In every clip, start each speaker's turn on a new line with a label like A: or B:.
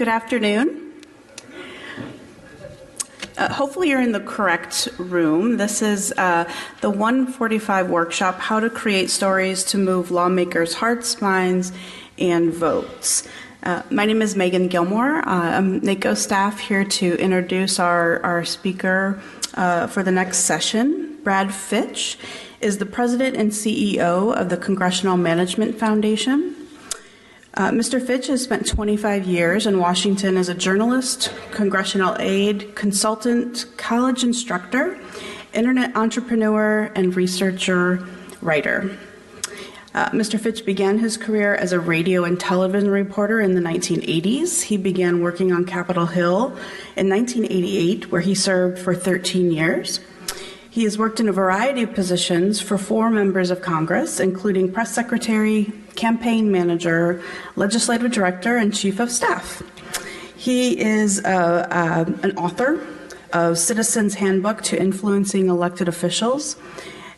A: Good afternoon. Hopefully you're in the correct room. This is the 145 workshop, How to Create Stories to Move Lawmakers' Hearts, Minds, and Votes. My name is Megan Gilmore. I'm NACo staff here to introduce our speaker for the next session. Brad Fitch is the president and CEO of the Congressional Management Foundation. Mr. Fitch has spent 25 years in Washington as a journalist, congressional aide, consultant, college instructor, internet entrepreneur, and researcher, writer. Mr. Fitch began his career as a radio and television reporter in the 1980s. He began working on Capitol Hill in 1988, where he served for 13 years. He has worked in a variety of positions for 4 members of Congress, including press secretary, campaign manager, legislative director, and chief of staff. He is an author of Citizens Handbook to Influencing Elected Officials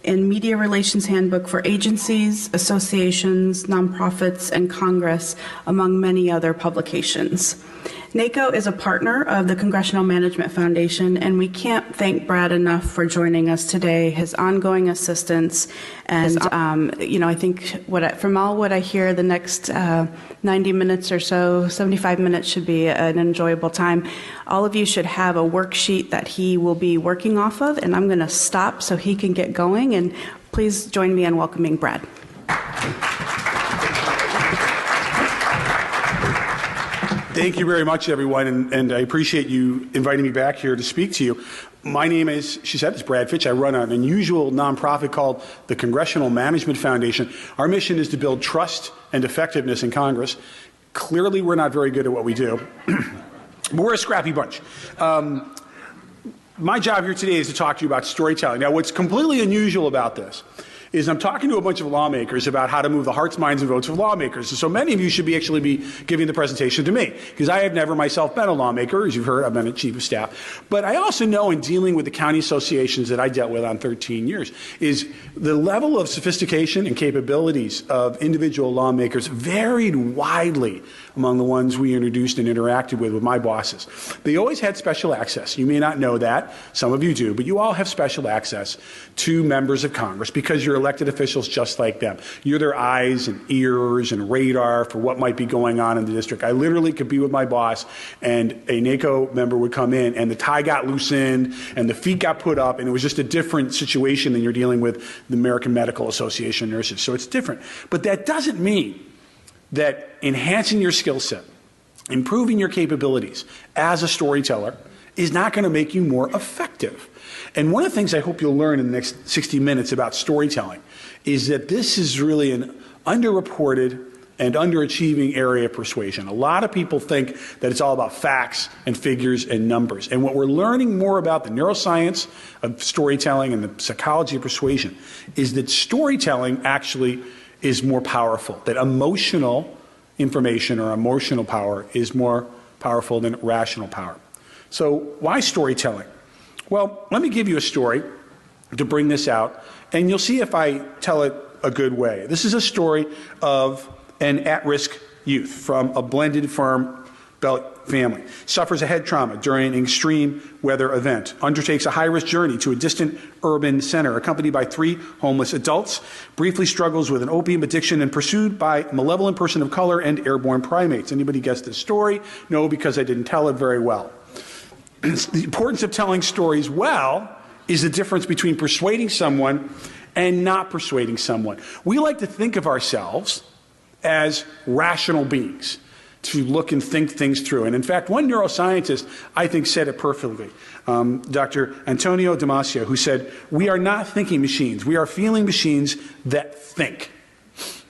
A: and Media Relations Handbook for Agencies, Associations, Nonprofits, and Congress, among many other publications. NACo is a partner of the Congressional Management Foundation, and we can't thank Brad enough for joining us today, his ongoing assistance, and I think from all what I hear, the next 90 minutes or so, 75 minutes should be an enjoyable time. All of you should have a worksheet that he will be working off of, and I'm going to stop so he can get going, and please join me in welcoming Brad.
B: Thank you very much, everyone, and I appreciate you inviting me back here to speak to you. My name is, she said, is Brad Fitch. I run an unusual nonprofit called the Congressional Management Foundation. Our mission is to build trust and effectiveness in Congress. Clearly, we're not very good at what we do, but we're a scrappy bunch. My job here today is to talk to you about storytelling. Now, what's completely unusual about this is I'm talking to a bunch of lawmakers about how to move the hearts, minds, and votes of lawmakers. And so many of you should actually be giving the presentation to me, because I have never myself been a lawmaker. As you've heard, I've been a chief of staff. But I also know, in dealing with the county associations that I dealt with on 13 years, is the level of sophistication and capabilities of individual lawmakers varied widely among the ones we introduced and interacted with my bosses. They always had special access. You may not know that. Some of you do. But you all have special access to members of Congress because you're elected officials just like them. You're their eyes and ears and radar for what might be going on in the district. I literally could be with my boss, and a NACo member would come in, and the tie got loosened, and the feet got put up, and it was just a different situation than you're dealing with the American Medical Association nurses. So it's different. But that doesn't mean that enhancing your skill set, improving your capabilities as a storyteller is not going to make you more effective. And one of the things I hope you'll learn in the next 60 minutes about storytelling is that this is really an underreported and underachieving area of persuasion. A lot of people think that it's all about facts and figures and numbers. And what we're learning more about the neuroscience of storytelling and the psychology of persuasion is that storytelling actually is more powerful, that emotional information or emotional power is more powerful than rational power. So why storytelling? Well, let me give you a story to bring this out, and you'll see if I tell it a good way. This is a story of an at-risk youth from a blended farm belt family. Suffers a head trauma during an extreme weather event. Undertakes a high-risk journey to a distant urban center, accompanied by 3 homeless adults. Briefly struggles with an opium addiction and pursued by a malevolent person of color and airborne primates. Anybody guess this story? No, because I didn't tell it very well. The importance of telling stories well is the difference between persuading someone and not persuading someone. We like to think of ourselves as rational beings, to look and think things through. And in fact, one neuroscientist, I think, said it perfectly, Dr. Antonio Damasio, who said, "We are not thinking machines. We are feeling machines that think."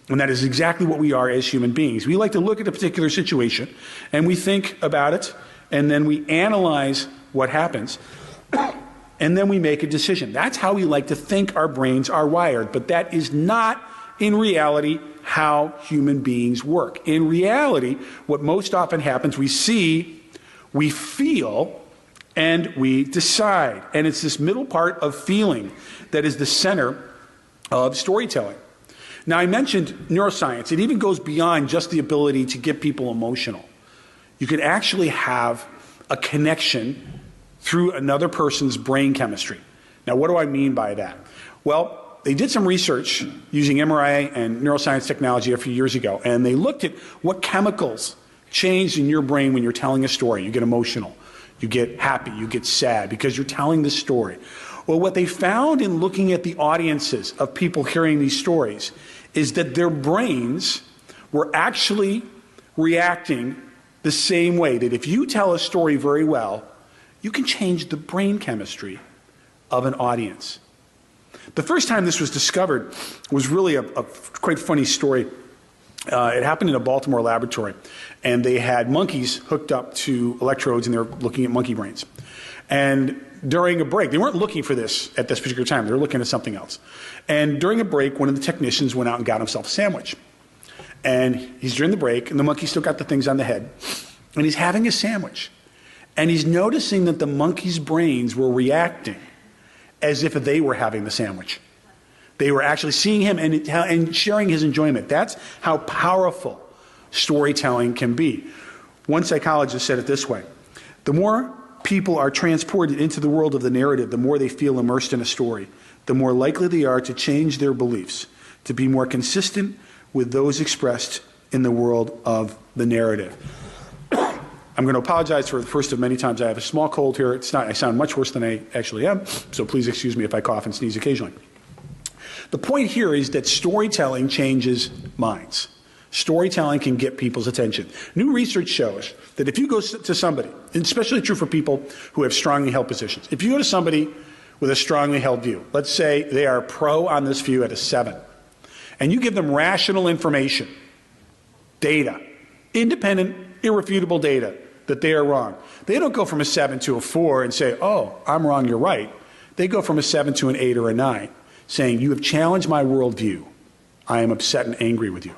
B: And that is exactly what we are as human beings. We like to look at a particular situation, and we think about it, and then we analyze what happens, and then we make a decision. That's how we like to think our brains are wired, but that is not, in reality, how human beings work. In reality, what most often happens, we see, we feel, and we decide. And it's this middle part of feeling that is the center of storytelling. Now, I mentioned neuroscience. It even goes beyond just the ability to get people emotional. you can actually have a connection through another person's brain chemistry. Now, what do I mean by that? Well, they did some research using MRI and neuroscience technology a few years ago, and they looked at what chemicals change in your brain when you're telling a story. You get emotional, you get happy, you get sad because you're telling the story. Well, what they found in looking at the audiences of people hearing these stories is that their brains were actually reacting the same way, that if you tell a story very well, you can change the brain chemistry of an audience. The first time this was discovered was really a quite funny story. It happened in a Baltimore laboratory, and they had monkeys hooked up to electrodes, and they were looking at monkey brains. And during a break, they weren't looking for this at this particular time. They were looking at something else. And during a break, one of the technicians went out and got himself a sandwich. And he's during the break, and the monkey still got the things on the head, and he's having a sandwich. And he's noticing that the monkey's brains were reacting as if they were having the sandwich. They were actually seeing him and sharing his enjoyment. That's how powerful storytelling can be. One psychologist said it this way: the more people are transported into the world of the narrative, the more they feel immersed in a story, the more likely they are to change their beliefs, to be more consistent with those expressed in the world of the narrative. I'm going to apologize for the first of many times. I have a small cold here. I sound much worse than I actually am, so please excuse me if I cough and sneeze occasionally. The point here is that storytelling changes minds. Storytelling can get people's attention. New research shows that if you go to somebody, and especially true for people who have strongly held positions, if you go to somebody with a strongly held view, let's say they are pro on this view at a 7, and you give them rational information, data, independent, irrefutable data, that they are wrong. They don't go from a 7 to a 4 and say, oh, I'm wrong, you're right. They go from a 7 to an 8 or a 9, saying, you have challenged my worldview. I am upset and angry with you.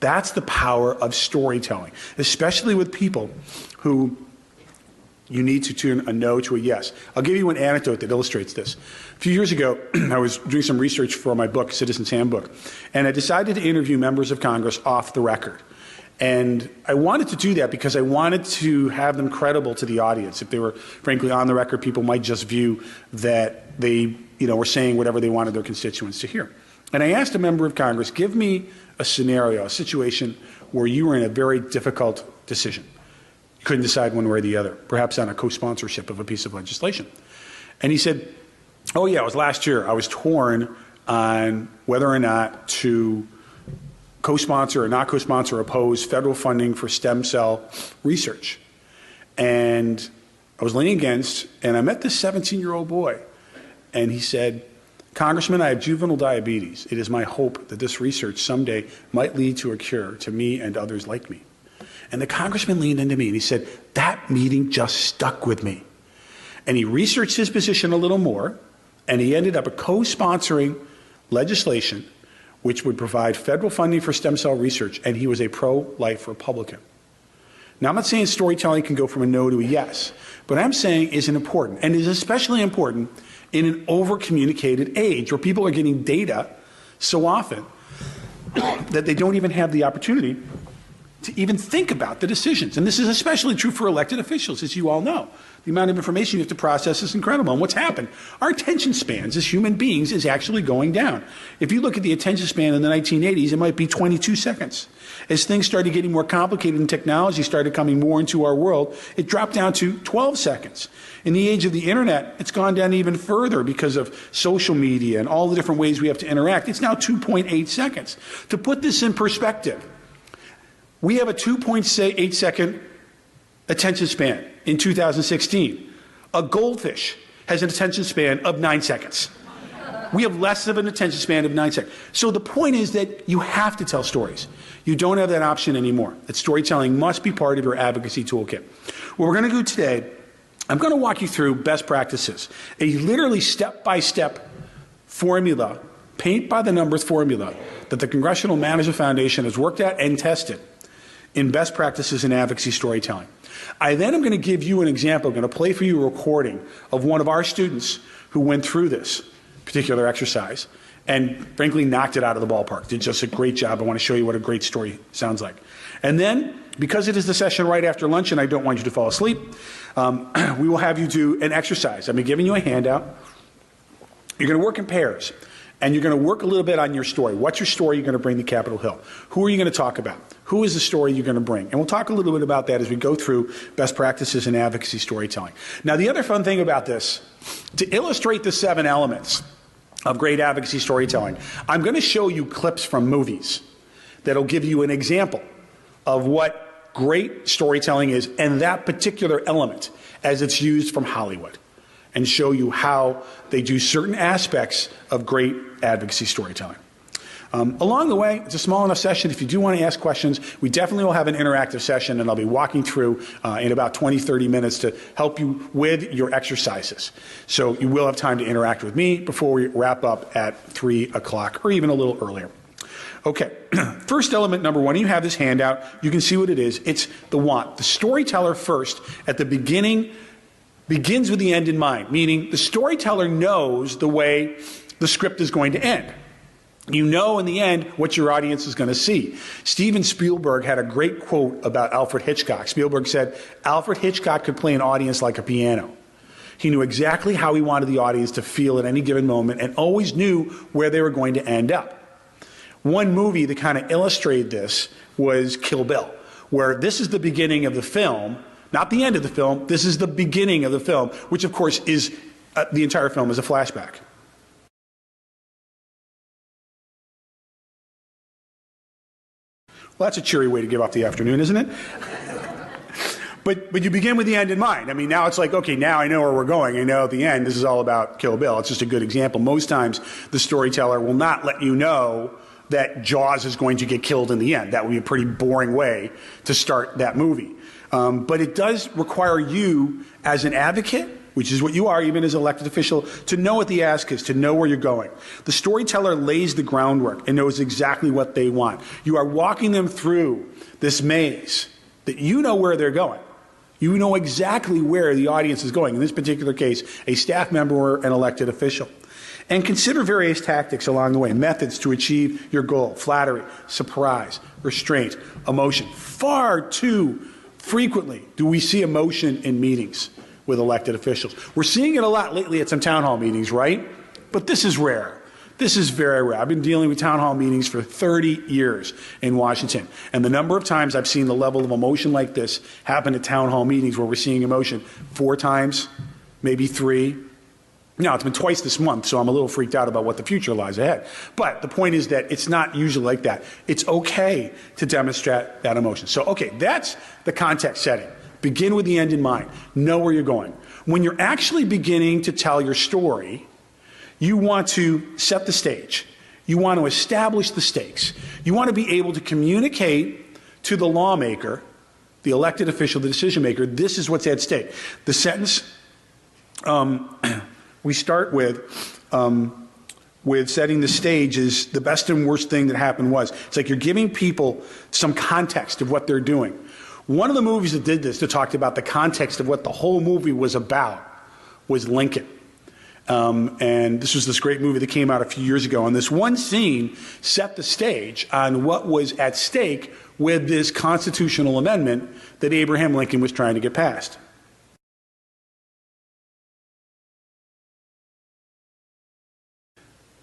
B: That's the power of storytelling, especially with people who you need to turn a no to a yes. I'll give you an anecdote that illustrates this. A few years ago, I was doing some research for my book, Citizen's Handbook, and I decided to interview members of Congress off the record. And I wanted to do that because I wanted to have them credible to the audience. If they were, frankly, on the record, people might just view that they, were saying whatever they wanted their constituents to hear. And I asked a member of Congress, give me a scenario, a situation where you were in a very difficult decision. You couldn't decide one way or the other, perhaps on a co-sponsorship of a piece of legislation. And he said, oh yeah, it was last year. I was torn on whether or not to co-sponsor or not co-sponsor or oppose federal funding for stem cell research. And I was leaning against, and I met this 17-year-old boy, and he said, Congressman, I have juvenile diabetes. It is my hope that this research someday might lead to a cure to me and others like me. And the congressman leaned into me and he said, that meeting just stuck with me. And he researched his position a little more, and he ended up co-sponsoring legislation which would provide federal funding for stem cell research, and he was a pro-life Republican. Now, I'm not saying storytelling can go from a no to a yes, but I'm saying is important, and is especially important in an over-communicated age where people are getting data so often that they don't even have the opportunity to even think about the decisions. And this is especially true for elected officials, as you all know. The amount of information you have to process is incredible. And what's happened? Our attention spans as human beings is actually going down. If you look at the attention span in the 1980s, it might be 22 seconds. As things started getting more complicated and technology started coming more into our world, it dropped down to 12 seconds. In the age of the internet, it's gone down even further because of social media and all the different ways we have to interact. It's now 2.8 seconds. To put this in perspective, we have a 2.8 second attention span in 2016. A goldfish has an attention span of 9 seconds. We have less of an attention span of 9 seconds. So the point is that you have to tell stories. You don't have that option anymore. That storytelling must be part of your advocacy toolkit. What we're going to do today, I'm going to walk you through best practices, a literally step-by-step formula, paint-by-the-numbers formula that the Congressional Management Foundation has worked at and tested in best practices in advocacy storytelling. I then am going to give you an example. I'm going to play for you a recording of one of our students who went through this particular exercise. and frankly knocked it out of the ballpark. Did just a great job. I want to show you what a great story sounds like. And then, because it is the session right after lunch and I don't want you to fall asleep, we will have you do an exercise. I've been giving you a handout. You're going to work in pairs, and you're going to work a little bit on your story. What's your story you're going to bring to Capitol Hill? Who are you going to talk about? Who is the story you're going to bring? And we'll talk a little bit about that as we go through best practices in advocacy storytelling. Now, the other fun thing about this, to illustrate the 7 elements of great advocacy storytelling, I'm going to show you clips from movies that'll give you an example of what great storytelling is and that particular element as it's used from Hollywood, and show you how they do certain aspects of great advocacy storytelling. Along the way, it's a small enough session. If you do want to ask questions, we definitely will have an interactive session, and I'll be walking through in about 20, 30 minutes to help you with your exercises. So you will have time to interact with me before we wrap up at 3 o'clock or even a little earlier. Okay, first element, number 1, you have this handout. You can see what it is. It's the want. The storyteller first, at the beginning, begins with the end in mind, meaning the storyteller knows the way the script is going to end. You know in the end what your audience is going to see. Steven Spielberg had a great quote about Alfred Hitchcock. Spielberg said, Alfred Hitchcock could play an audience like a piano. He knew exactly how he wanted the audience to feel at any given moment and always knew where they were going to end up. One movie that kind of illustrated this was Kill Bill, where this is the beginning of the film, not the end of the film, this is the beginning of the film, which of course is, the entire film is a flashback. Well, that's a cheery way to give off the afternoon, isn't it? But you begin with the end in mind. I mean, now it's like, okay, now I know where we're going. I know at the end this is all about Kill Bill. It's just a good example. Most times the storyteller will not let you know that Jaws is going to get killed in the end. That would be a pretty boring way to start that movie. But it does require you as an advocate, which is what you are even as an elected official, to know what the ask is, to know where you're going. The storyteller lays the groundwork and knows exactly what they want. You are walking them through this maze that you know where they're going. You know exactly where the audience is going. In this particular case, a staff member or an elected official. And consider various tactics along the way, methods to achieve your goal: flattery, surprise, restraint, emotion. Far too frequently do we see emotion in meetings with elected officials. We're seeing it a lot lately at some town hall meetings, right? But this is rare. This is very rare. I've been dealing with town hall meetings for 30 years in Washington. And the number of times I've seen the level of emotion like this happen at town hall meetings where we're seeing emotion 4 times, maybe 3. Now, it's been twice this month, so I'm a little freaked out about what the future lies ahead. But the point is that it's not usually like that. It's okay to demonstrate that emotion. So, okay, that's the context setting. Begin with the end in mind. Know where you're going. When you're actually beginning to tell your story, you want to set the stage. You want to establish the stakes. You want to be able to communicate to the lawmaker, the elected official, the decision maker, this is what's at stake. The sentence we start with setting the stage is the best and worst thing that happened was. It's like you're giving people some context of what they're doing. One of the movies that did this, that talked about the context of what the whole movie was about, was Lincoln. And this was this great movie that came out a few years ago. And this one scene set the stage on what was at stake with this constitutional amendment that Abraham Lincoln was trying to get passed.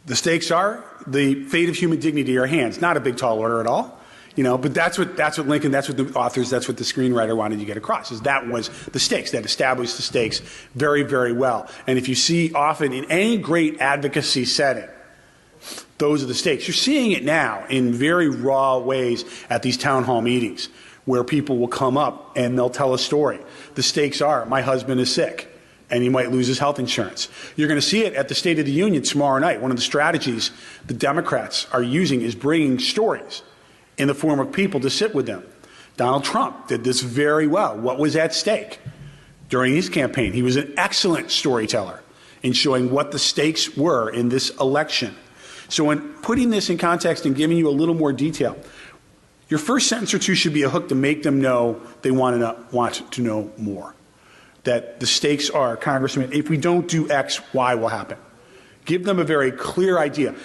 B: The stakes are the fate of human dignity in our hands. Not a big, tall order at all, you know. But that's what Lincoln, that's what the authors, that's what the screenwriter wanted to get across. Is that was the stakes, that established the stakes very, very well. And if you see often in any great advocacy setting, those are the stakes. You're seeing it now in very raw ways at these town hall meetings, where people will come up and they'll tell a story. The stakes are: my husband is sick, and he might lose his health insurance. You're going to see it at the State of the Union tomorrow night. One of the strategies the Democrats are using is bringing stories in the form of people to sit with them. Donald Trump did this very well. What was at stake during his campaign? He was an excellent storyteller in showing what the stakes were in this election. So in putting this in context and giving you a little more detail, your first sentence or two should be a hook to make them know they want to know more. That the stakes are, Congressman, if we don't do X, Y will happen. Give them a very clear idea.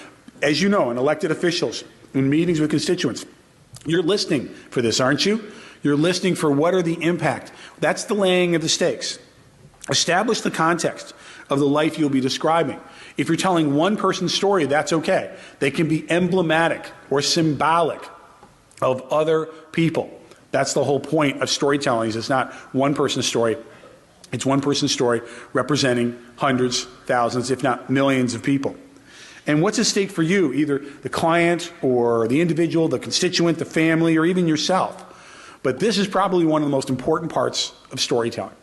B: as you know, and elected officials in meetings with constituents, you're listening for this, aren't you? You're listening for what are the impact. That's the laying of the stakes. Establish the context of the life you'll be describing. If you're telling one person's story, that's okay. They can be emblematic or symbolic of other people. That's the whole point of storytelling. Is it's not one person's story. It's one person's story representing hundreds, thousands, if not millions of people. And what's at stake for you, either the client or the individual, the constituent, the family, or even yourself? But this is probably one of the most important parts of storytelling.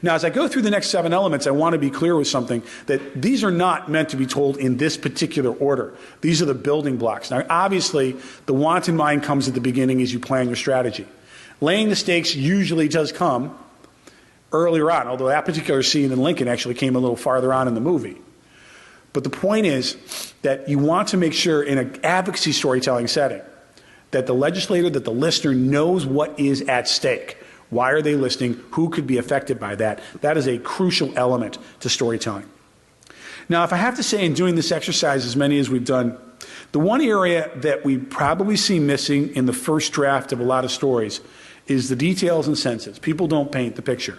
B: Now, as I go through the next 7 elements, I want to be clear with something, that these are not meant to be told in this particular order. These are the building blocks. Now, obviously, the want in mind comes at the beginning as you plan your strategy. Laying the stakes usually does come earlier on, although that particular scene in Lincoln actually came a little farther on in the movie. But the point is that you want to make sure in an advocacy storytelling setting that the legislator, that the listener knows what is at stake. Why are they listening? Who could be affected by that? That is a crucial element to storytelling. Now, if I have to say in doing this exercise, as many as we've done, the one area that we probably see missing in the first draft of a lot of stories is the details and senses. People don't paint the picture.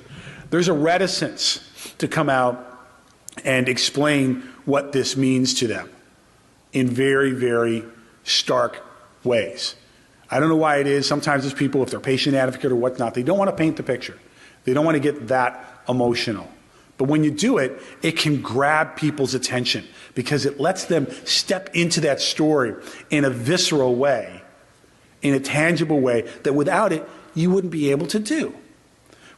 B: There's a reticence to come out and explain what this means to them in very, very stark ways. I don't know why it is. Sometimes it's people, if they're patient advocate or whatnot, they don't want to paint the picture. They don't want to get that emotional. But when you do it, it can grab people's attention because it lets them step into that story in a visceral way, in a tangible way that without it, you wouldn't be able to do.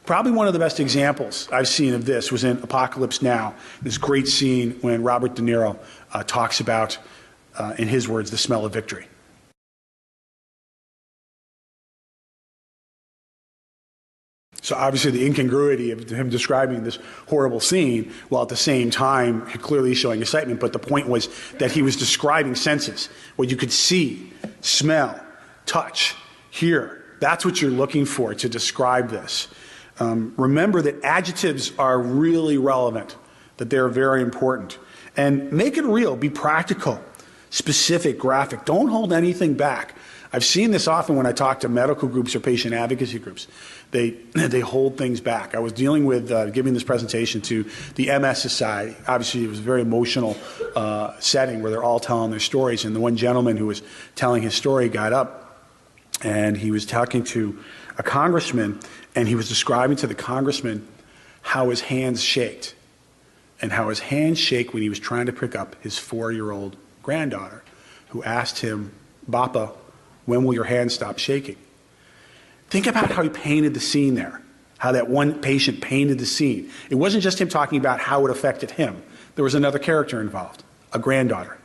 B: Probably one of the best examples I've seen of this was in Apocalypse Now, this great scene when Robert De Niro talks about, in his words, the smell of victory. So obviously the incongruity of him describing this horrible scene while at the same time clearly showing excitement, but the point was that he was describing senses, what you could see, smell, touch, hear. That's what you're looking for to describe this. Remember that adjectives are really relevant, that they're very important. And make it real, be practical, specific, graphic. Don't hold anything back. I've seen this often when I talk to medical groups or patient advocacy groups. They hold things back. I was dealing with giving this presentation to the MS Society. Obviously, it was a very emotional setting where they're all telling their stories. And the one gentleman who was telling his story got up, and he was talking to a congressman, and he was describing to the congressman how his hands shaked, and how his hands shake when he was trying to pick up his 4-year-old granddaughter, who asked him, "Bappa, when will your hands stop shaking?" Think about how he painted the scene there, how that one patient painted the scene. It wasn't just him talking about how it affected him. There was another character involved, a granddaughter.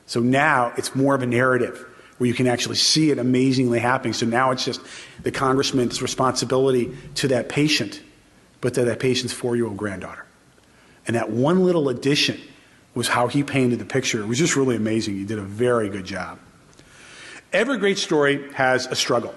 B: So now it's more of a narrative where you can actually see it amazingly happening. So now it's just the congressman's responsibility to that patient, but to that patient's 4-year-old granddaughter. And that one little addition was how he painted the picture. It was just really amazing. He did a very good job. Every great story has a struggle.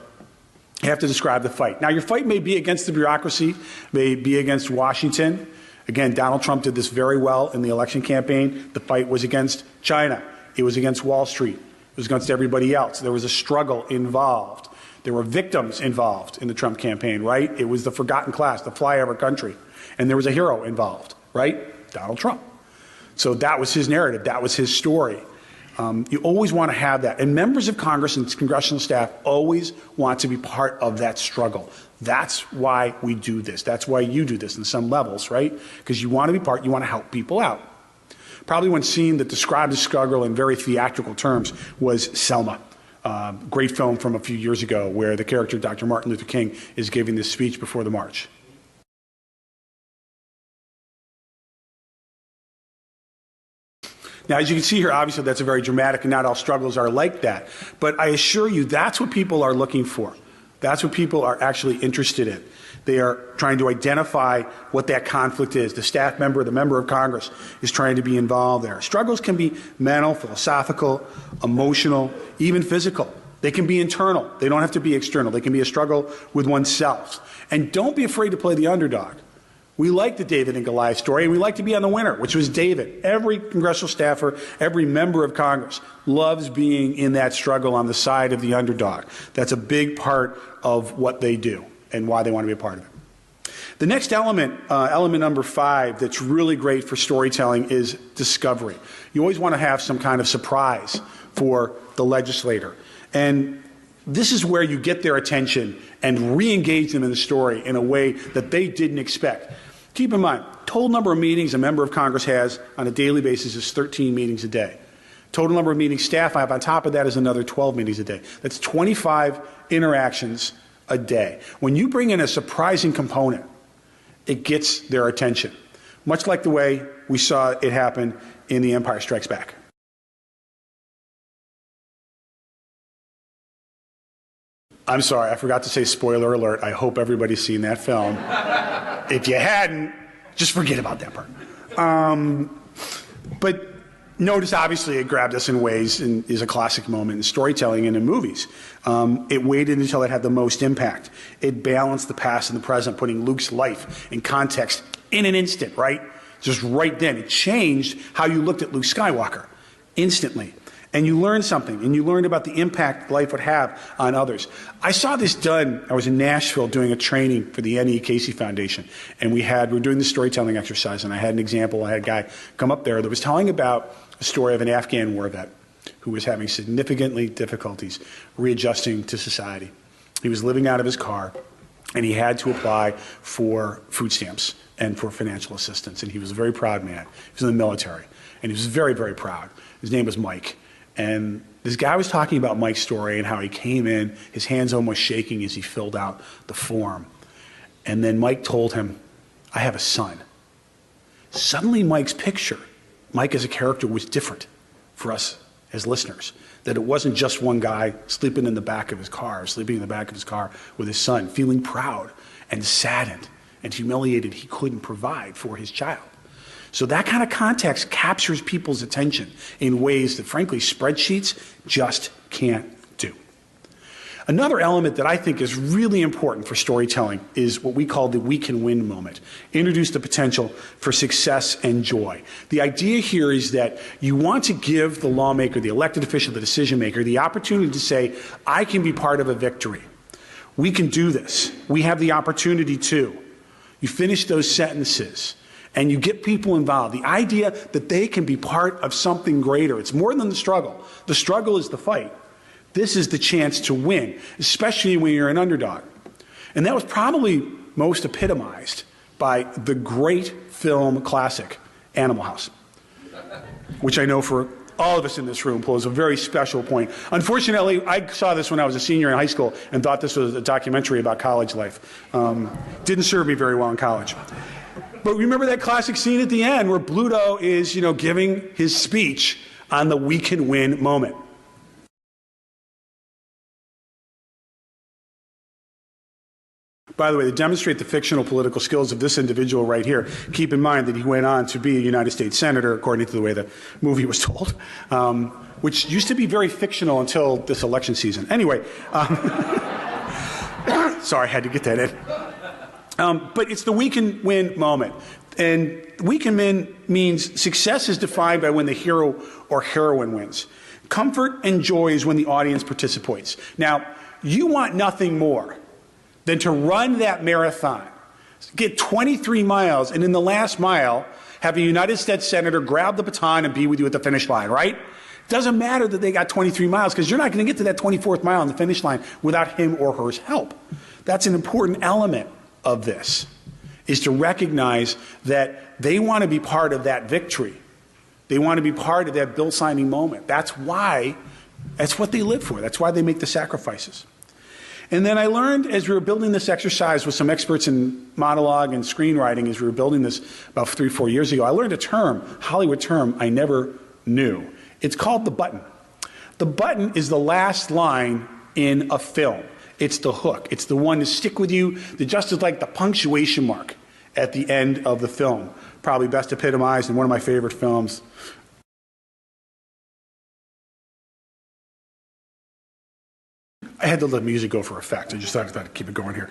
B: You have to describe the fight. Now, your fight may be against the bureaucracy, may be against Washington. Again, Donald Trump did this very well in the election campaign. The fight was against China. It was against Wall Street. It was against everybody else. There was a struggle involved. There were victims involved in the Trump campaign, right? It was the forgotten class, the flyover country. And there was a hero involved, right? Donald Trump. So that was his narrative. That was his story. You always want to have that. And members of Congress and congressional staff always want to be part of that struggle. That's why we do this. That's why you do this in some levels, right? Because you want to be part, you want to help people out. Probably one scene that described the struggle in very theatrical terms was Selma. Great film from a few years ago where the character Dr. Martin Luther King is giving this speech before the march. Now, as you can see here, obviously that's a very dramatic, and not all struggles are like that. But I assure you, that's what people are looking for. That's what people are actually interested in. They are trying to identify what that conflict is. The staff member, the member of Congress is trying to be involved there. Struggles can be mental, philosophical, emotional, even physical. They can be internal. They don't have to be external. They can be a struggle with oneself. And don't be afraid to play the underdog. We like the David and Goliath story, and we like to be on the winner, which was David. Every congressional staffer, every member of Congress loves being in that struggle on the side of the underdog. That's a big part of what they do and why they want to be a part of it. The next element, element number 5, that's really great for storytelling is discovery. You always want to have some kind of surprise for the legislator. And this is where you get their attention and re-engage them in the story in a way that they didn't expect. Keep in mind, total number of meetings a member of Congress has on a daily basis is 13 meetings a day. Total number of meetings staff I have on top of that is another 12 meetings a day. That's 25 interactions a day. When you bring in a surprising component, it gets their attention, much like the way we saw it happen in The Empire Strikes Back. I'm sorry, I forgot to say spoiler alert. I hope everybody's seen that film. If you hadn't, just forget about that part. But notice, obviously, it grabbed us in ways and is a classic moment in storytelling and in movies. It waited until it had the most impact. It balanced the past and the present, putting Luke's life in context in an instant, right? Just right then. It changed how you looked at Luke Skywalker instantly. And you learned something, and you learned about the impact life would have on others. I saw this done. I was in Nashville doing a training for the NACo Foundation, and we were doing the storytelling exercise, and I had an example. I had a guy come up there that was telling about a story of an Afghan war vet who was having significantly difficulties readjusting to society. He was living out of his car, and he had to apply for food stamps and for financial assistance, and he was a very proud man. He was in the military, and he was very, very proud. His name was Mike. And this guy was talking about Mike's story and how he came in, his hands almost shaking as he filled out the form. And then Mike told him, I have a son. Suddenly Mike's picture, Mike as a character, was different for us as listeners. That it wasn't just one guy sleeping in the back of his car with his son, feeling proud and saddened and humiliated he couldn't provide for his child. So that kind of context captures people's attention in ways that, frankly, spreadsheets just can't do. Another element that I think is really important for storytelling is what we call the we can win moment. Introduce the potential for success and joy. The idea here is that you want to give the lawmaker, the elected official, the decision maker, the opportunity to say, I can be part of a victory. We can do this. We have the opportunity to. You finish those sentences. And you get people involved. The idea that they can be part of something greater. It's more than the struggle. The struggle is the fight. This is the chance to win, especially when you're an underdog. And that was probably most epitomized by the great film classic, Animal House, which I know for all of us in this room pulls a very special point. Unfortunately, I saw this when I was a senior in high school and thought this was a documentary about college life. Didn't serve me very well in college. But remember that classic scene at the end where Bluto is, giving his speech on the we can win moment. By the way, to demonstrate the fictional political skills of this individual right here, keep in mind that he went on to be a United States Senator, according to the way the movie was told, which used to be very fictional until this election season. Anyway, sorry, I had to get that in. But it's the we can win moment. And we can win means success is defined by when the hero or heroine wins. Comfort and joy is when the audience participates. Now, you want nothing more than to run that marathon, get 23 miles, and in the last mile, have a United States Senator grab the baton and be with you at the finish line, right? Doesn't matter that they got 23 miles because you're not going to get to that 24th mile on the finish line without him or her help. That's an important element of this, is to recognize that they want to be part of that victory. They want to be part of that bill signing moment. That's what they live for. That's why they make the sacrifices. And then I learned as we were building this exercise with some experts in monologue and screenwriting, as we were building this about 3 or 4 years ago, I learned a term, Hollywood term, I never knew. It's called the button. The button is the last line in a film. It's the hook. It's the one to stick with you, that just is like the punctuation mark at the end of the film. Probably best epitomized in one of my favorite films, I had to let music go for effect. I just thought I'd keep it going here.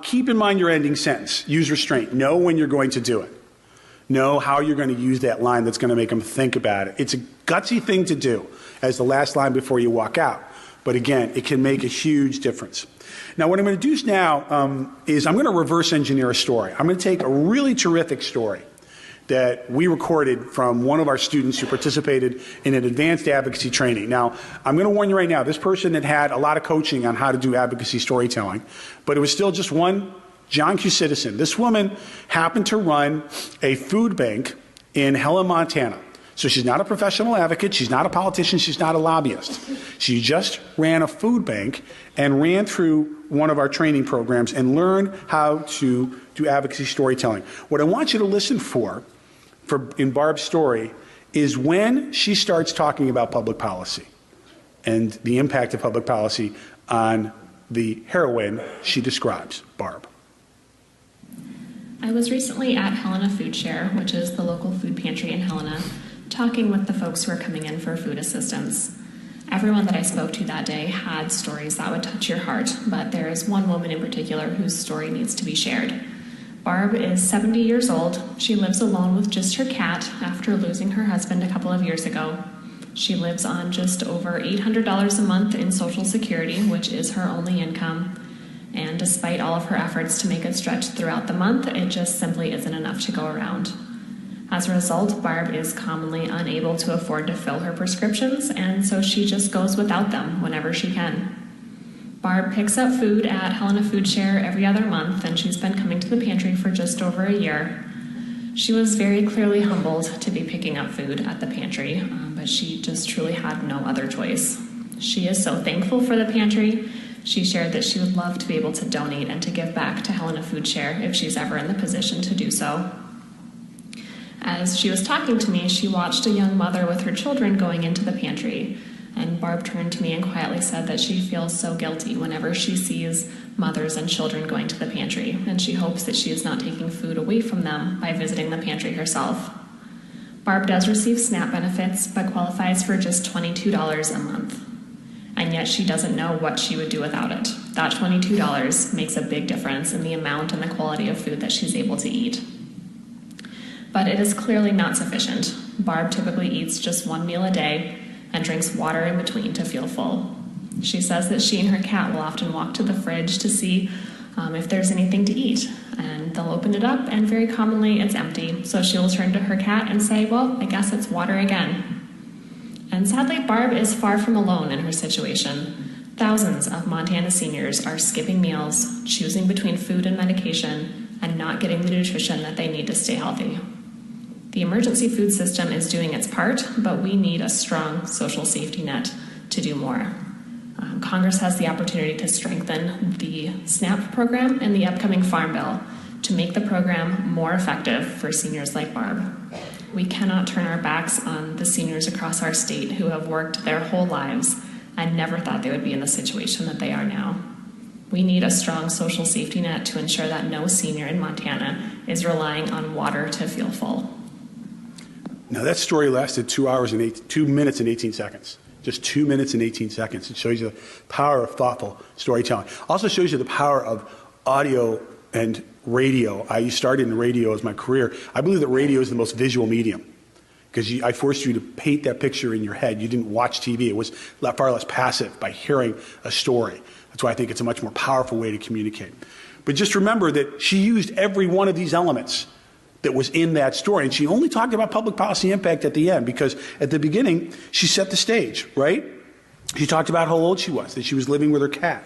B: Keep in mind your ending sentence. Use restraint. Know when you're going to do it. Know how you're going to use that line that's going to make them think about it. It's a gutsy thing to do as the last line before you walk out. But again, it can make a huge difference. Now, what I'm going to do now is I'm going to reverse engineer a story. I'm going to take a really terrific story that we recorded from one of our students who participated in an advanced advocacy training. Now, I'm going to warn you right now, this person had a lot of coaching on how to do advocacy storytelling, but it was still just one John Q. citizen. This woman happened to run a food bank in Helen, Montana. So she's not a professional advocate, she's not a politician, she's not a lobbyist. She just ran a food bank and ran through one of our training programs and learned how to do advocacy storytelling. What I want you to listen for in Barb's story is when she starts talking about public policy and the impact of public policy on the heroine she describes. Barb.
C: I was recently at Helena Food Share, which is the local food pantry in Helena, talking with the folks who are coming in for food assistance. Everyone that I spoke to that day had stories that would touch your heart, but there is one woman in particular whose story needs to be shared. Barb is 70 years old. She lives alone with just her cat after losing her husband a couple of years ago. She lives on just over $800 a month in Social Security, which is her only income. And despite all of her efforts to make it stretch throughout the month, it just simply isn't enough to go around. As a result, Barb is commonly unable to afford to fill her prescriptions, and so she just goes without them whenever she can. Barb picks up food at Helena Food Share every other month, and she's been coming to the pantry for just over a year. She was very clearly humbled to be picking up food at the pantry, but she just truly had no other choice. She is so thankful for the pantry. She shared that she would love to be able to donate and to give back to Helena Food Share if she's ever in the position to do so. As she was talking to me, she watched a young mother with her children going into the pantry, and Barb turned to me and quietly said that she feels so guilty whenever she sees mothers and children going to the pantry, and she hopes that she is not taking food away from them by visiting the pantry herself. Barb does receive SNAP benefits, but qualifies for just $22 a month. And yet she doesn't know what she would do without it. That $22 makes a big difference in the amount and the quality of food that she's able to eat. But it is clearly not sufficient. Barb typically eats just one meal a day and drinks water in between to feel full. She says that she and her cat will often walk to the fridge to see if there's anything to eat. And they'll open it up, and very commonly it's empty. So she'll turn to her cat and say, well, I guess it's water again. And sadly, Barb is far from alone in her situation. Thousands of Montana seniors are skipping meals, choosing between food and medication, and not getting the nutrition that they need to stay healthy. The emergency food system is doing its part, but we need a strong social safety net to do more. Congress has the opportunity to strengthen the SNAP program and the upcoming Farm Bill to make the program more effective for seniors like Barb. We cannot turn our backs on the seniors across our state who have worked their whole lives and never thought they would be in the situation that they are now. We need a strong social safety net to ensure that no senior in Montana is relying on water to feel full.
B: Now, that story lasted 2 minutes and 18 seconds. Just 2 minutes and 18 seconds. It shows you the power of thoughtful storytelling. Also shows you the power of audio and radio. I started in radio as my career. I believe that radio is the most visual medium because I forced you to paint that picture in your head. You didn't watch TV. It was far less passive by hearing a story. That's why I think it's a much more powerful way to communicate. But just remember that she used every one of these elements that was in that story. And she only talked about public policy impact at the end because at the beginning, she set the stage, right? She talked about how old she was, that she was living with her cat,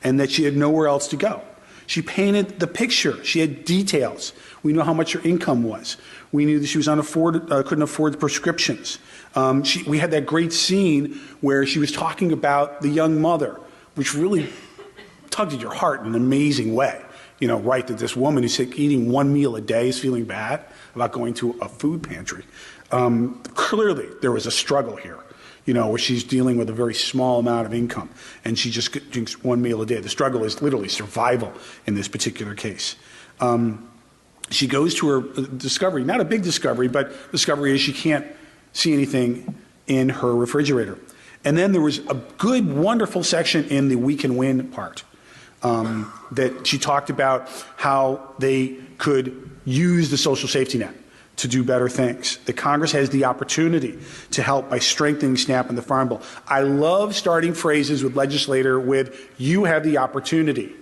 B: and that she had nowhere else to go. She painted the picture. She had details. We know how much her income was. We knew that she was couldn't afford prescriptions. We had that great scene where she was talking about the young mother, which really tugged at your heart in an amazing way. You know, right, that this woman who's eating one meal a day is feeling bad about going to a food pantry. Clearly, there was a struggle here, you know, where she's dealing with a very small amount of income, and she just drinks one meal a day. The struggle is literally survival in this particular case. She goes to her discovery, not a big discovery, but discovery is she can't see anything in her refrigerator. And then there was a good, wonderful section in the We Can Win part that she talked about how they could use the social safety net to do better things. The Congress has the opportunity to help by strengthening SNAP and the Farm Bill. I love starting phrases with legislator with, you have the opportunity.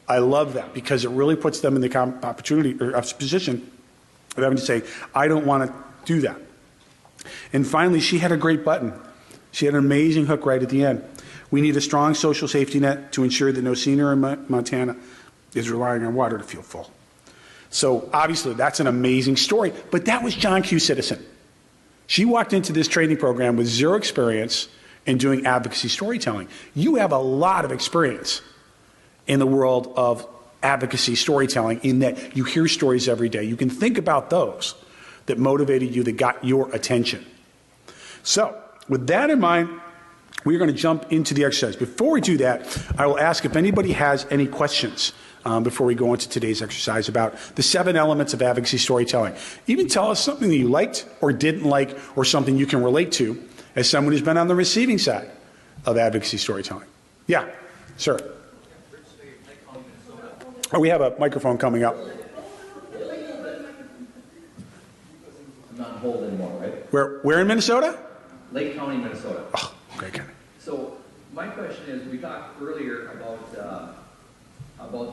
B: I love that because it really puts them in the opportunity or position of having to say, I don't want to do that. And finally, she had a great button. She had an amazing hook right at the end. We need a strong social safety net to ensure that no senior in Montana is relying on water to feel full. So obviously that's an amazing story, but that was John Q. Citizen. She walked into this training program with zero experience in doing advocacy storytelling. You have a lot of experience in the world of advocacy storytelling in that you hear stories every day. You can think about those that motivated you, that got your attention. So with that in mind, we're going to jump into the exercise. Before we do that, I will ask if anybody has any questions before we go into today's exercise about the 7 elements of advocacy storytelling. Even tell us something that you liked or didn't like or something you can relate to as someone who's been on the receiving side of advocacy storytelling. Yeah, sir. Oh, we have a microphone coming up.
D: I'm not in hold anymore, right?
B: Where in Minnesota?
D: Lake County, Minnesota.
B: Oh, okay, Kenny.
D: So my question is, we talked earlier about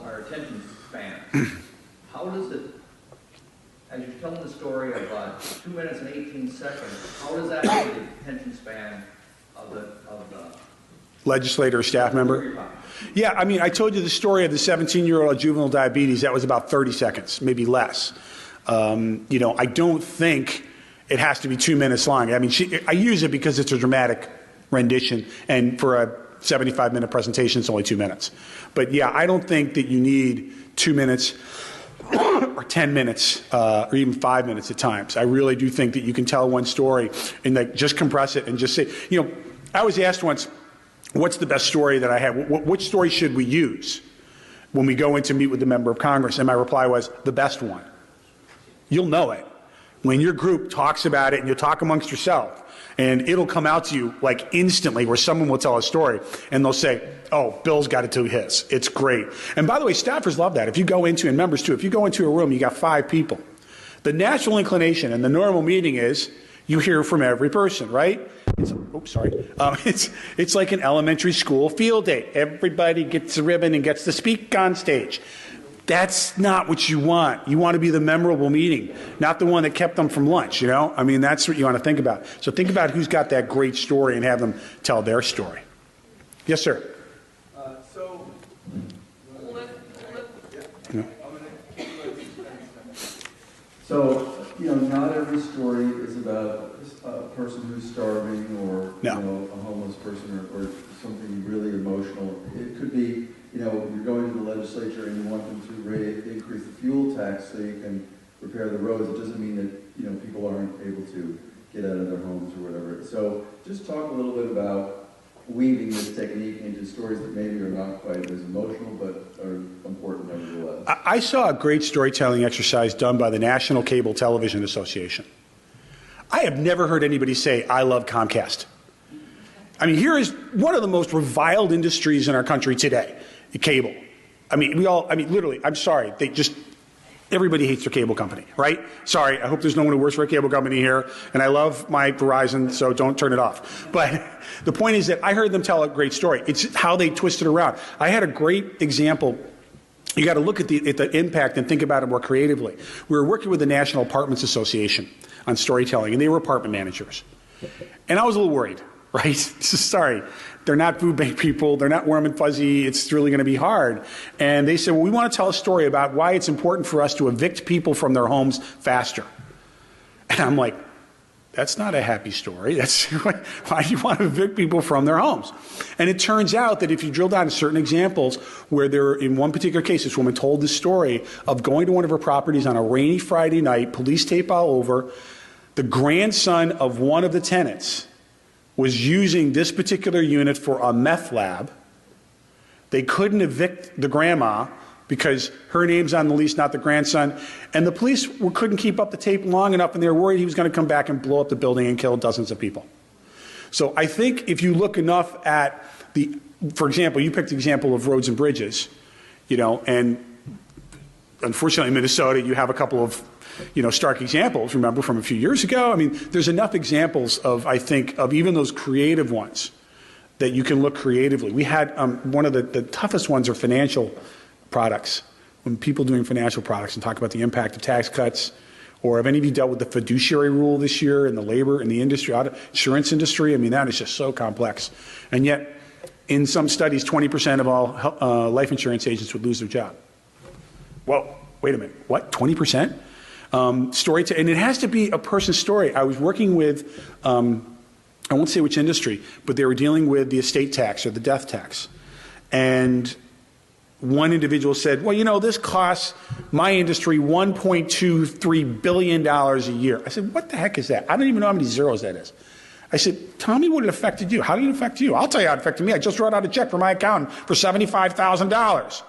D: our attention span. How does it, as you're telling the story of 2 minutes and 18 seconds, how does that make the attention span of the
B: Legislator or staff member? Yeah, I mean, I told you the story of the 17-year-old with juvenile diabetes. That was about 30 seconds, maybe less. You know, I don't think it has to be 2 minutes long. I mean, I use it because it's a dramatic rendition, and for a 75-minute presentation, it's only 2 minutes. But yeah, I don't think that you need 2 minutes or 10 minutes or even 5 minutes at times. I really do think that you can tell one story and like just compress it and just say, you know, I was asked once, what's the best story that I have? Which story should we use when we go in to meet with the member of Congress? And my reply was, the best one. You'll know it. When your group talks about it and you talk amongst yourself, and it'll come out to you like instantly where someone will tell a story and they'll say, oh, Bill's got to do his. It's great. And by the way, staffers love that. If you go into, and members too, if you go into a room, you got 5 people. The natural inclination and the normal meeting is you hear from every person, right? It's like an elementary school field day. Everybody gets a ribbon and gets to speak on stage. That's not what you want. You want to be the memorable meeting, not the one that kept them from lunch, you know? I mean, that's what you want to think about. So think about who's got that great story and have them tell their story. Yes, sir.
E: So, you know, not every story is about a person who's starving or, you know, a homeless person or something really emotional. It could be, you know, you're going to the legislature and you want them to increase the fuel tax so you can repair the roads. It doesn't mean that, you know, people aren't able to get out of their homes or whatever. So just talk a little bit about weaving this technique into stories that maybe are not quite as emotional but are important nevertheless.
B: I saw a great storytelling exercise done by the National Cable Television Association. I have never heard anybody say, I love Comcast. I mean, here is one of the most reviled industries in our country today, cable. I mean, literally, I'm sorry, everybody hates their cable company, right? Sorry, I hope there's no one who works for a cable company here, and I love my Verizon, so don't turn it off. But the point is that I heard them tell a great story. It's how they twist it around. I had a great example. You got to look at the impact and think about it more creatively. We were working with the National Apartments Association on storytelling, and they were apartment managers. And I was a little worried, right? Sorry, they're not food bank people, they're not warm and fuzzy, it's really going to be hard. And they said, well, we want to tell a story about why it's important for us to evict people from their homes faster. And I'm like, that's not a happy story. That's why do you want to evict people from their homes? And it turns out that if you drill down to certain examples where there, in one particular case, this woman told the story of going to one of her properties on a rainy Friday night, police tape all over, the grandson of one of the tenants was using this particular unit for a meth lab. They couldn't evict the grandma because her name's on the lease, not the grandson. And the police couldn't keep up the tape long enough, and they were worried he was going to come back and blow up the building and kill dozens of people. So I think if you look enough at for example, you picked the example of roads and bridges, and unfortunately in Minnesota you have a couple of, stark examples, remember, from a few years ago. I mean, there's enough examples I think, of even those creative ones that you can look creatively. We had one of the toughest ones are financial products. When people doing financial products and talk about the impact of tax cuts, or have any of you dealt with the fiduciary rule this year in the labor, in the industry, insurance industry? I mean, that is just so complex. And yet, in some studies, 20% of all life insurance agents would lose their job. Whoa, wait a minute, what, 20%? And it has to be a person's story. I was working with, I won't say which industry, but they were dealing with the estate tax or the death tax. And one individual said, well, this costs my industry $1.23 billion a year. I said, what the heck is that? I don't even know how many zeros that is. I said, tell me what it affected you. How did it affect you? I'll tell you how it affected me. I just wrote out a check for my accountant for $75,000.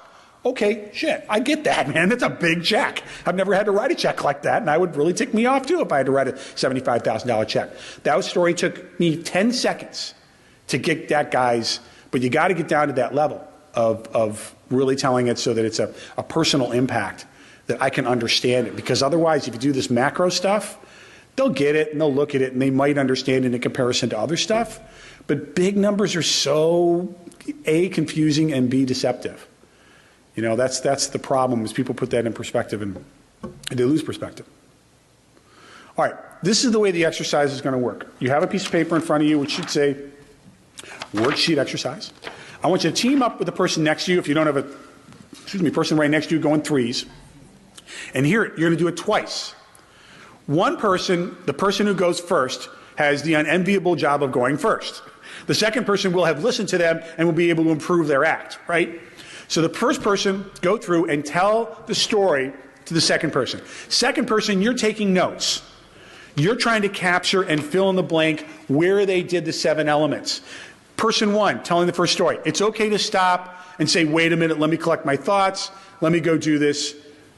B: Okay, shit, I get that, man. That's a big check. I've never had to write a check like that, and that would really tick me off, too, if I had to write a $75,000 check. That story took me 10 seconds to get that guy's, but you got to get down to that level of really telling it so that it's a personal impact, that I can understand it. Because otherwise, if you do this macro stuff, they'll get it and they'll look at it and they might understand it in comparison to other stuff. But big numbers are so, A, confusing, and B, deceptive. That's the problem, is people put that in perspective and they lose perspective. All right, this is the way the exercise is going to work. You have a piece of paper in front of you which should say worksheet exercise. I want you to team up with the person next to you. If you don't have a person right next to you, go in threes. And here, you're going to do it twice. One person, the person who goes first, has the unenviable job of going first. The second person will have listened to them and will be able to improve their act, right? So the first person, go through and tell the story to the second person. Second person, you're taking notes. You're trying to capture and fill in the blank where they did the 7 elements. Person 1, telling the first story. It's okay to stop and say, wait a minute, let me collect my thoughts, let me go do this,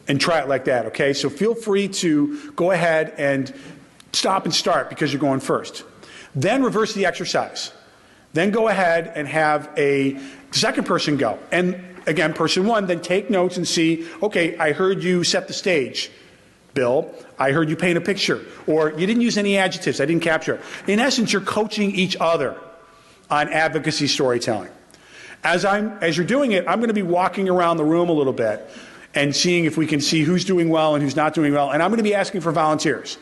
B: and try it like that, okay? So feel free to go ahead and stop and start because you're going first. Then reverse the exercise. Then go ahead and have a second person go. And again, person 1, then take notes and see, okay, I heard you set the stage, Bill. I heard you paint a picture. Or you didn't use any adjectives, I didn't capture it. In essence, you're coaching each other on advocacy storytelling. As you're doing it, I'm going to be walking around the room a little bit and seeing if we can see who's doing well and who's not doing well. And I'm going to be asking for volunteers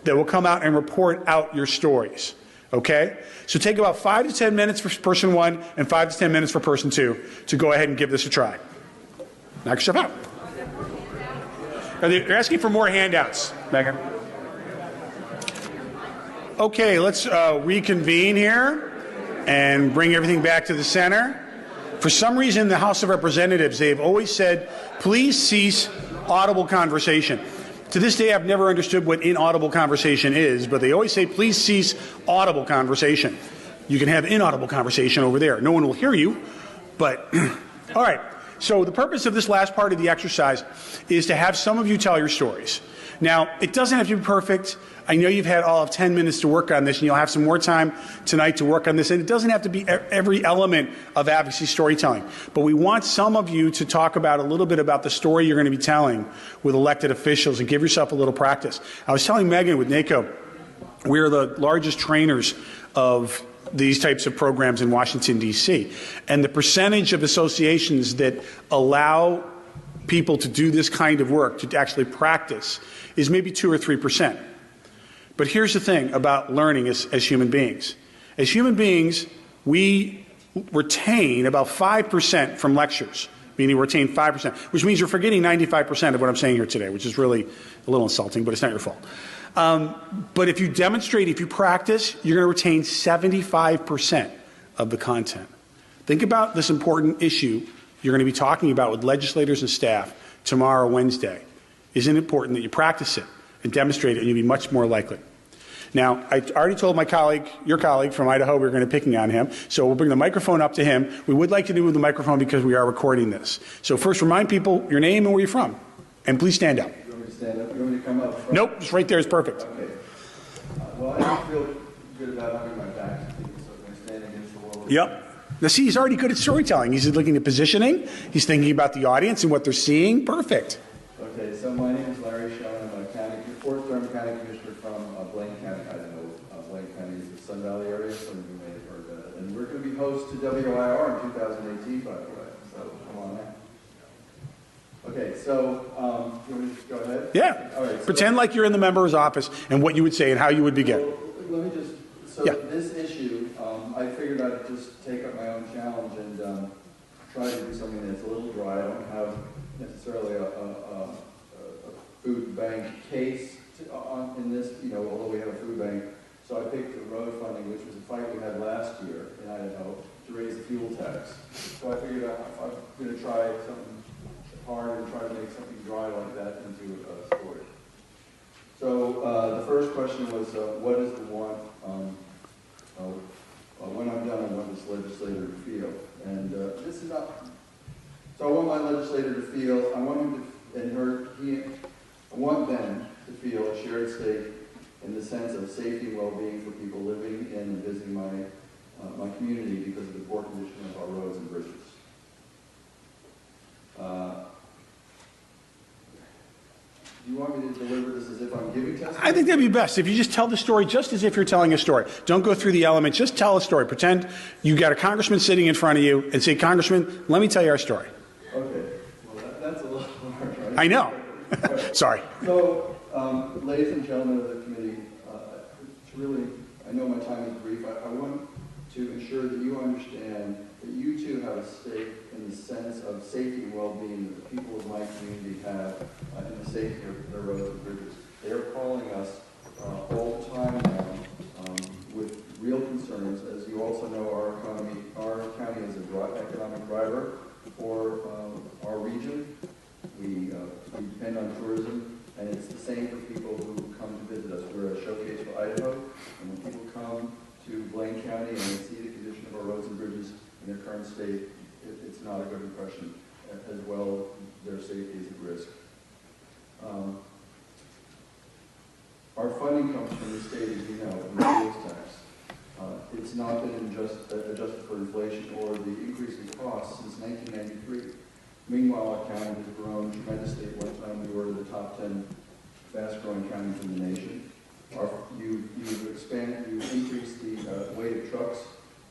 B: that will come out and report out your stories. Okay? So take about 5 to 10 minutes for person 1 and 5 to 10 minutes for person 2 to go ahead and give this a try. Knock yourself out. They're asking for more handouts, Megan. Okay, let's reconvene here and bring everything back to the center. For some reason, the House of Representatives, they've always said, please cease audible conversation. To this day, I've never understood what inaudible conversation is, but they always say, please cease audible conversation. You can have inaudible conversation over there. No one will hear you, but all right. So the purpose of this last part of the exercise is to have some of you tell your stories. Now, it doesn't have to be perfect. I know you've had all of 10 minutes to work on this, and you'll have some more time tonight to work on this. And it doesn't have to be every element of advocacy storytelling. But we want some of you to talk about a little bit about the story you're going to be telling with elected officials and give yourself a little practice. I was telling Megan with NACo, we're the largest trainers of these types of programs in Washington, D.C. And the percentage of associations that allow people to do this kind of work, to actually practice, is maybe 2 or 3%. But here's the thing about learning as human beings. As human beings, we retain about 5% from lectures, meaning we retain 5%, which means you're forgetting 95% of what I'm saying here today, which is really a little insulting, but it's not your fault. But if you demonstrate, if you practice, you're going to retain 75% of the content. Think about this important issue you're going to be talking about with legislators and staff tomorrow, Wednesday. Isn't it important that you practice it and demonstrate it, and you'll be much more likely? Now, I already told my colleague, your colleague from Idaho, we're going to be picking on him, so we'll bring the microphone up to him. We would like to do with the microphone because we are recording this. So first, remind people your name and where you're from, and please stand up.
E: You want me to stand up? You want me to come up?
B: Nope, just right there is perfect.
E: Okay. Well, I don't feel good about having my back to people.
B: Yep. Now, see, he's already good at storytelling. He's looking at positioning. He's thinking about the audience and what they're seeing. Perfect.
E: Okay, so my name is Larry Schoen. I'm a fourth-term county commissioner from Blaine County. I don't know, Blaine County is the Sun Valley area, some of you may have heard that. And we're going to be host to WIR in 2018, by the way, so come on now. Okay, so you want me to just go ahead?
B: Yeah.
E: All right. So
B: Pretend like you're in the member's office and what you would say and how you would begin.
E: Well, let me just, so
B: Yeah.
E: this issue, I figured I'd just take up my own challenge and try to do something that's a little dry. I don't have necessarily a food bank case in this, although we have a food bank. So I picked the road funding, which was a fight we had last year in Idaho, to raise the fuel tax. So I figured I'm going to try something hard and try to make something dry like that into a story. So the first question was, what is the want? When I'm done, I want this legislator to feel. And this is not, so I want my legislator to feel, I want him to, I want them to feel a shared stake in the sense of safety and well-being for people living in and visiting my community because of the poor condition of our roads and bridges. Do you want me to deliver this as if I'm giving testimony?
B: I think that'd be best if you just tell the story just as if you're telling a story. Don't go through the elements. Just tell a story. Pretend you got a congressman sitting in front of you and say, Congressman, let me tell you our story.
E: Okay. Well, that's a little hard, right?
B: I know. Sorry.
E: So, ladies and gentlemen of the committee, I know my time is brief. I want to ensure that you understand that you too have a stake in the sense of safety and well-being that the people of my community have in the safety of their roads and bridges. They are calling us all the time now with real concerns. As you also know, our county is an economic driver for our region. We depend on tourism, and it's the same for people who come to visit us. We're a showcase for Idaho, and when people come to Blaine County and they see the condition of our roads and bridges in their current state, it's not a good impression. As well, their safety is at risk. Our funding comes from the state, as you know, from the fuels tax. It's not been adjusted for inflation or the increase in costs since 1993. Meanwhile, our county has grown tremendously. At one time, we were the top 10 fast-growing counties in the nation. You've increased the weight of trucks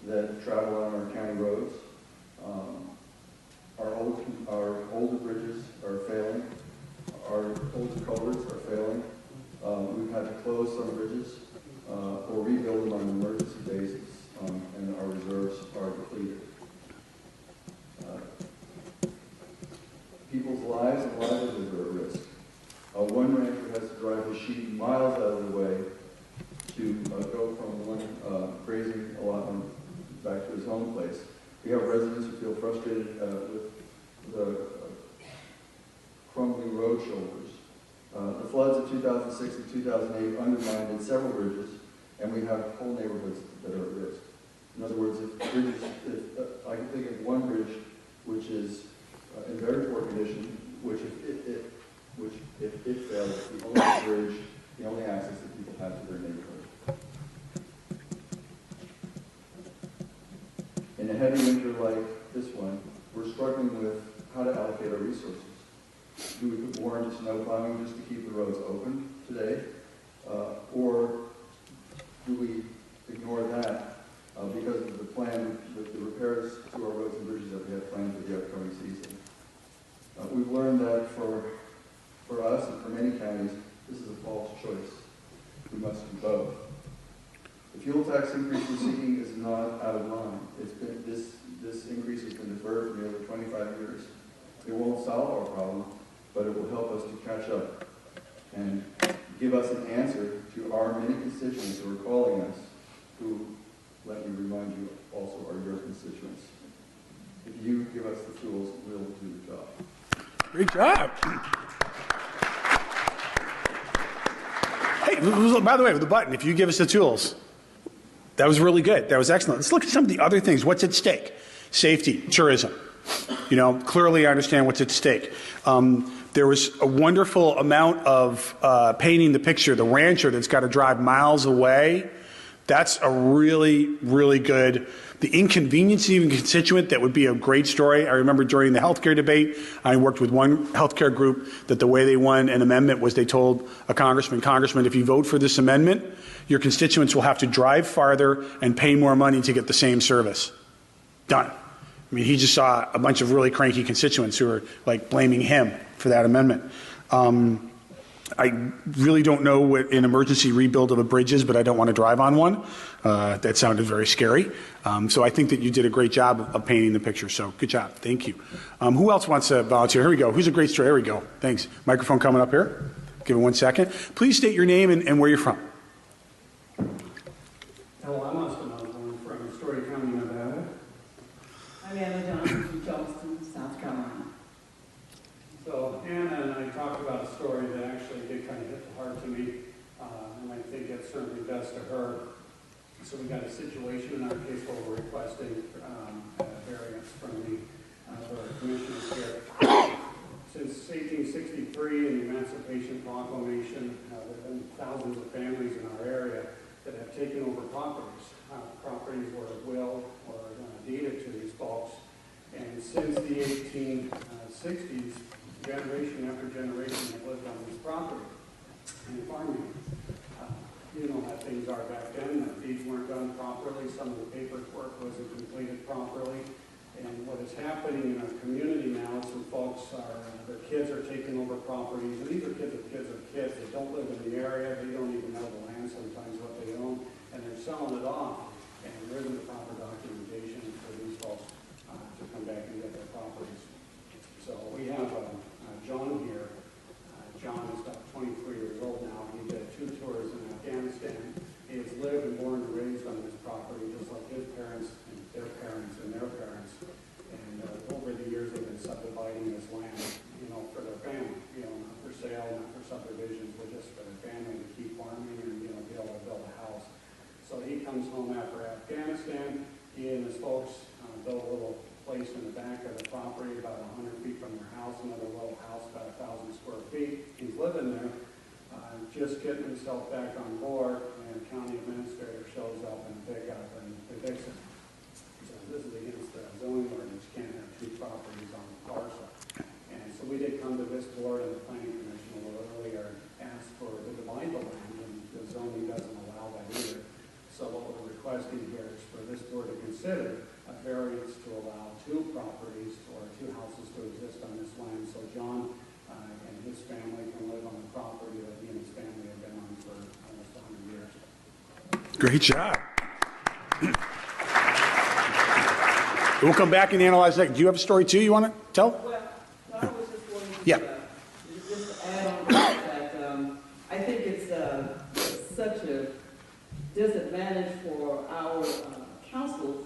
E: that travel on our county roads. Our older bridges are failing. Our older culverts are failing. We've had to close some bridges or rebuild them on an emergency basis, and our reserves are depleted. People's lives and livelihoods are at risk. One rancher has to drive his sheep miles out of the way to go from one grazing allotment back to his home place. We have residents who feel frustrated with the crumbling road shoulders. The floods of 2006 and 2008 undermined several bridges, and we have whole neighborhoods that are at risk. In other words, if I can think of one bridge which is in very poor condition, which if it fails, the only bridge, the only access that people have to their neighborhood. In a heavy winter like this one, we're struggling with how to allocate our resources. Do we put more into snow plowing just to keep the roads open today? Or do we ignore that because of the plan with the repairs to our roads and bridges that we have planned for the upcoming season? We've learned that for us and for many counties, this is a false choice. We must do both. The fuel tax increase we're seeking is not out of line. This increase has been deferred for nearly 25 years. It won't solve our problem, but it will help us to catch up and give us an answer to our many constituents who are calling us, who, let me remind you, also are your constituents. If you give us the tools, we'll do the job.
B: Great job. Hey, by the way, with the button, if you give us the tools, that was really good. That was excellent. Let's look at some of the other things. What's at stake? Safety, tourism. Clearly I understand what's at stake. There was a wonderful amount of painting the picture. The rancher that's got to drive miles away That's a really, really good, the inconvenience of a constituent, that would be a great story. I remember during the healthcare debate, I worked with one healthcare group that the way they won an amendment was they told a congressman, if you vote for this amendment, your constituents will have to drive farther and pay more money to get the same service. Done. I mean, he just saw a bunch of really cranky constituents who were like blaming him for that amendment. I really don't know what an emergency rebuild of a bridge is, but I don't want to drive on one. That sounded very scary. So I think that you did a great job of painting the picture. So good job. Thank you. Who else wants to volunteer? Here we go. Who's a great story? Here we go. Thanks. Microphone coming up here. Give it 1 second. Please state your name and where you're from.
F: Hello, I'm Austin Osborne from Story County, Nevada.
G: I'm Anna Johnson from Charleston, South Carolina.
F: So Anna and I talked about a story that actually did kind of hit the heart to me, and I think it certainly does to her. So we got a situation in our case where we're requesting a variance from the commissioners here. Since 1863 and the Emancipation Proclamation, there have been thousands of families in our area that have taken over properties. Properties were at will or deeded to these folks. And since the 1860s, generation after generation have lived on this property and farming. You know how things are back then. The deeds weren't done properly. Some of the paperwork wasn't completed properly. And what is happening in our community now is some folks are, their kids are taking over properties. And these are kids of kids of kids. They don't live in the area. They don't even know the land sometimes what they own. And they're selling it off. And there isn't the proper documentation for these folks to come back and get their properties. So we have John here. John is about 23 years old now. He did 2 tours in Afghanistan. He has lived and born and raised on this property just like his parents and their parents and their parents. And over the years they've been subdividing this land, for their family, not for sale, not for subdivisions, but just for their family to keep farming and, be able to build a house. So he comes home after Afghanistan. He and his folks built a little place in the back of the property about 100 feet from their house, another little house about 1,000 square feet. He's living there, just getting himself back on board, and the county administrator shows up and evicts him. So this is against the zoning ordinance. You can't have 2 properties on the parcel. And so we did come to this board and the planning commission a little earlier, asked for to divide the land, and the zoning doesn't allow that either. So what we're requesting here is for this board to consider a variance to allow 2 properties or 2 houses to exist on this land, so John and his family can live on the property that he and his family have been on for almost 100 years.
B: Great job. We'll come back and analyze that. Do you have a story too you want to tell?
G: Well, I was just wanting to,
B: Yeah.
G: just to add on to that, I think it's such a disadvantage for our council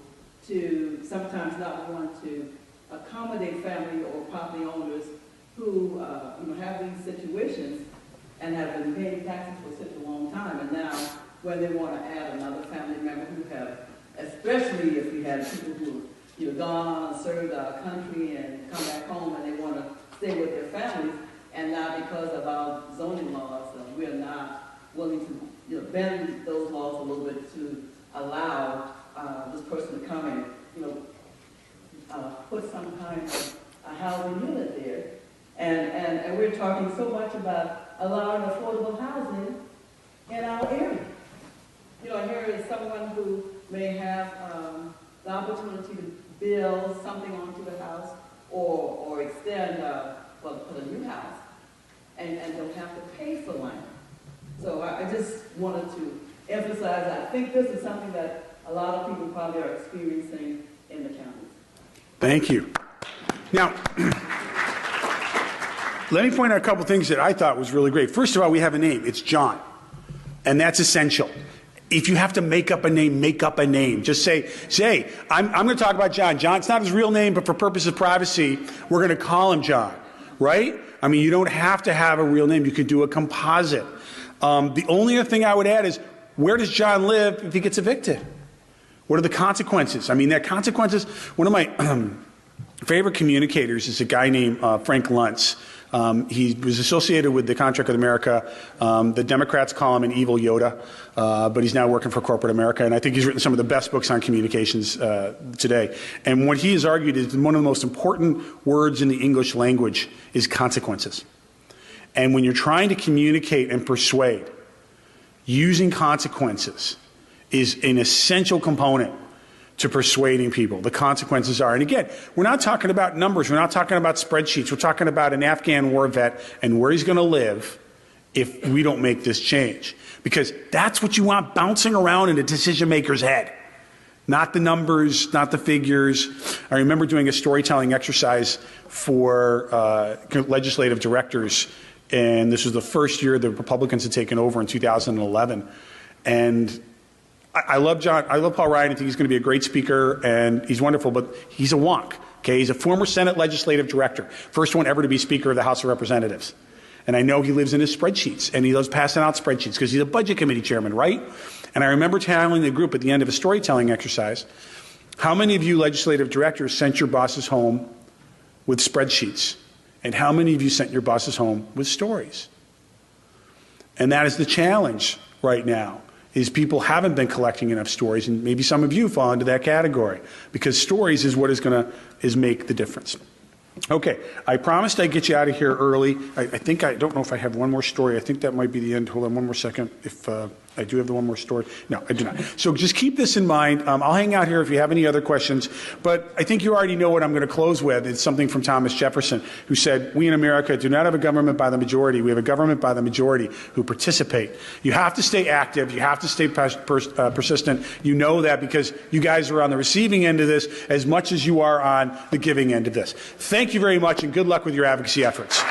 G: to sometimes not want to accommodate family or property owners who have these situations and have been paying taxes for such a long time, and now when they want to add another family member who have, especially if we had people who gone on and served our country and come back home and they want to stay with their families, and now because of our zoning laws, we are not willing to bend those laws a little bit to allow this person to come and put some kind of a housing unit there. And we're talking so much about allowing affordable housing in our area. Here is someone who may have the opportunity to build something onto the house or extend, put a new house and don't have to pay for land. So I just wanted to emphasize, I think this is something that a lot of people probably are experiencing in the county.
B: Thank you. Now, let me point out a couple things that I thought was really great. First of all, we have a name. It's John. And that's essential. If you have to make up a name, make up a name. Just say, I'm going to talk about John. John's not his real name, but for purposes of privacy, we're going to call him John, right? I mean, you don't have to have a real name. You could do a composite. The only other thing I would add is, where does John live if he gets evicted? What are the consequences? I mean, there are consequences. One of my favorite communicators is a guy named Frank Luntz. He was associated with the Contract with America. The Democrats call him an evil Yoda, but he's now working for corporate America. And I think he's written some of the best books on communications today. And what he has argued is one of the most important words in the English language is consequences. And when you're trying to communicate and persuade, using consequences is an essential component to persuading people. The consequences are, and again, we're not talking about numbers, we're not talking about spreadsheets, we're talking about an Afghan war vet and where he's going to live if we don't make this change. Because that's what you want bouncing around in a decision maker's head. Not the numbers, not the figures. I remember doing a storytelling exercise for legislative directors, and this was the first year the Republicans had taken over in 2011. And I love Paul Ryan. I think he's going to be a great speaker, and he's wonderful, but he's a wonk. Okay, he's a former Senate legislative director, first one ever to be Speaker of the House of Representatives. And I know he lives in his spreadsheets, and he loves passing out spreadsheets because he's a budget committee chairman, right? And I remember telling the group at the end of a storytelling exercise, how many of you legislative directors sent your bosses home with spreadsheets? And how many of you sent your bosses home with stories? And that is the challenge right now, is people haven't been collecting enough stories, and maybe some of you fall into that category, because stories is what is going to make the difference. Okay, I promised I'd get you out of here early. I don't know if I have one more story. I think that might be the end. Hold on one more second. If I do have the one more story. No, I do not. So just keep this in mind. I'll hang out here if you have any other questions. But I think you already know what I'm going to close with. It's something from Thomas Jefferson, who said, "We in America do not have a government by the majority. We have a government by the majority who participate." You have to stay active. You have to stay persistent. You know that because you guys are on the receiving end of this as much as you are on the giving end of this. Thank you very much, and good luck with your advocacy efforts.